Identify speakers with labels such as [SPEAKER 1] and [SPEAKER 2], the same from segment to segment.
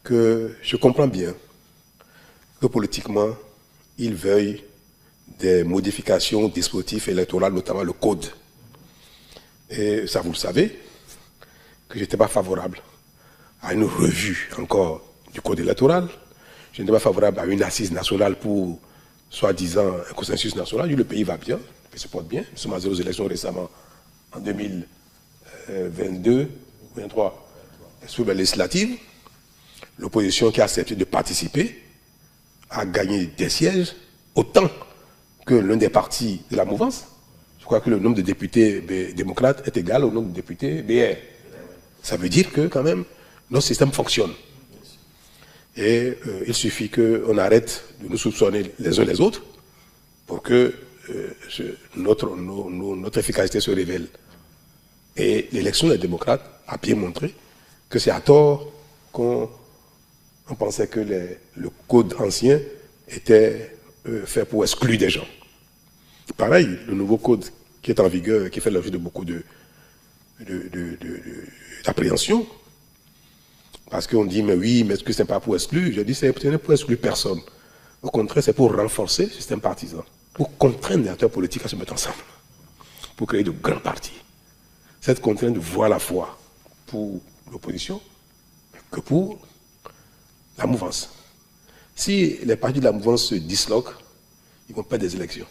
[SPEAKER 1] que je comprends bien que politiquement, ils veuillent des modifications dispositifs électoraux, notamment le code. Et ça, vous le savez, que je n'étais pas favorable à une revue encore du code électoral. Je n'étais pas favorable à une assise nationale pour, soi-disant, un consensus national. Le pays va bien, il se porte bien. Nous sommes à 0 élections récemment, en 2022, 2023, sur les législatives. L'opposition qui a accepté de participer a gagné des sièges, autant que l'un des partis de la mouvance. Je crois que le nombre de députés démocrates est égal au nombre de députés BR. Ça veut dire que, quand même, notre système fonctionne. Et il suffit qu'on arrête de nous soupçonner les uns les autres pour que notre efficacité se révèle. Et l'élection des démocrates a bien montré que c'est à tort qu'on pensait que le code ancien était fait pour exclure des gens. Pareil, le nouveau code qui est en vigueur, qui fait l'objet de beaucoup d'appréhension, parce qu'on dit, mais oui, mais est-ce que ce n'est pas pour exclure? Je dis, ce n'est pour exclure personne. Au contraire, c'est pour renforcer le système partisan, pour contraindre les acteurs politiques à se mettre ensemble, pour créer de grands partis. Cette contrainte voit la foi pour l'opposition que pour la mouvance. Si les partis de la mouvance se disloquent, ils vont perdre des élections.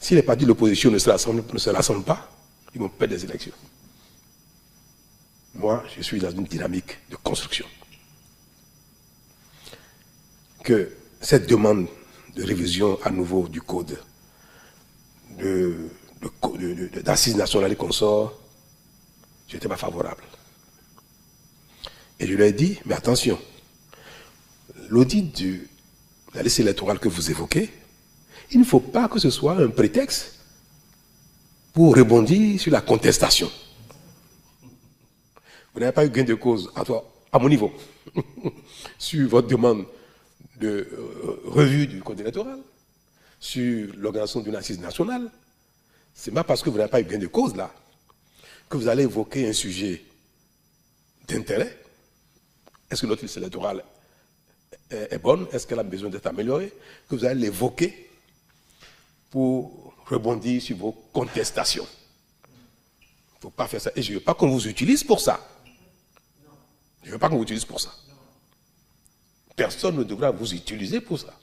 [SPEAKER 1] Si les partis de l'opposition ne se rassemblent pas, ils vont perdre des élections. Moi, je suis dans une dynamique de construction. Que cette demande de révision à nouveau du code, d'assises nationales et consorts, je n'étais pas favorable. Et je leur ai dit, mais attention, l'audit de la liste électorale que vous évoquez, il ne faut pas que ce soit un prétexte pour rebondir sur la contestation. Vous n'avez pas eu gain de cause à mon niveau sur votre demande de revue du code électoral, sur l'organisation d'une assise nationale. Ce n'est pas parce que vous n'avez pas eu gain de cause là que vous allez évoquer un sujet d'intérêt. Est-ce que notre liste électorale est bonne? Est-ce qu'elle a besoin d'être améliorée? Que vous allez l'évoquer pour rebondir sur vos contestations. Il ne faut pas faire ça. Et je ne veux pas qu'on vous utilise pour ça. Je ne veux pas qu'on vous utilise pour ça. Personne ne devra vous utiliser pour ça.